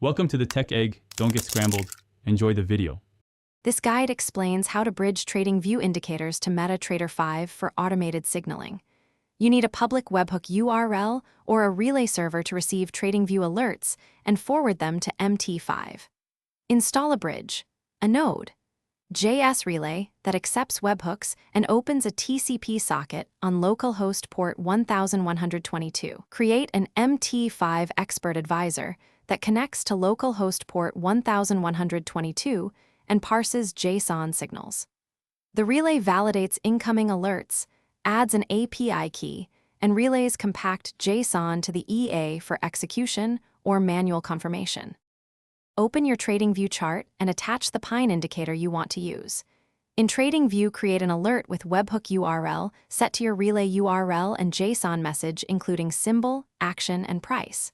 Welcome to the Tech Egg. Don't get scrambled. Enjoy the video. This guide explains how to bridge Tradingview indicators to MetaTrader 5 for automated signaling. You need a public webhook URL or a relay server to receive Tradingview alerts and forward them to Mt5. Install a bridge, a node, JS relay that accepts webhooks and opens a TCP socket on localhost port 1122. Create an Mt5 expert advisor that connects to localhost port 1122 and parses JSON signals. The relay validates incoming alerts, adds an API key, and relays compact JSON to the EA for execution or manual confirmation. Open your Tradingview chart and attach the pine indicator you want to use. In Tradingview, create an alert with webhook URL set to your relay URL and JSON message including symbol, action, and price.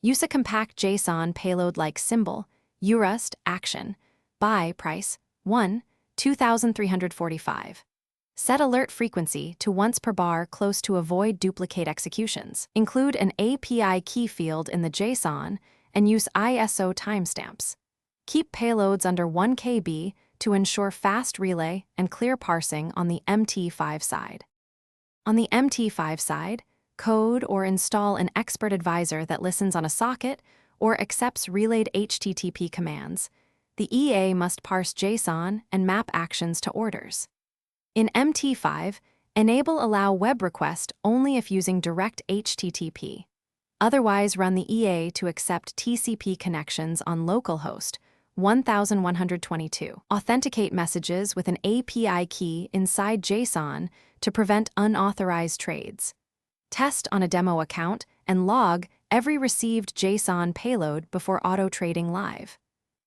Use a compact JSON payload like symbol, URUST, action, buy price, 2,345. Set alert frequency to once per bar close to avoid duplicate executions. Include an API key field in the JSON and use ISO timestamps. Keep payloads under 1 KB to ensure fast relay and clear parsing on the Mt5 side. On the Mt5 side, code or install an expert advisor that listens on a socket or accepts relayed HTTP commands. The EA must parse JSON and map actions to orders. In Mt5, enable allow web request only if using direct HTTP. Otherwise, run the EA to accept TCP connections on localhost 1122. Authenticate messages with an API key inside JSON to prevent unauthorized trades. Test on a demo account and log every received JSON payload before auto-trading live.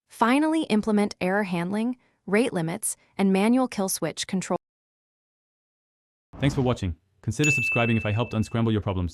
Finally, implement error handling, rate limits, and manual kill switch control. Thanks for watching. Consider subscribing if I helped unscramble your problems.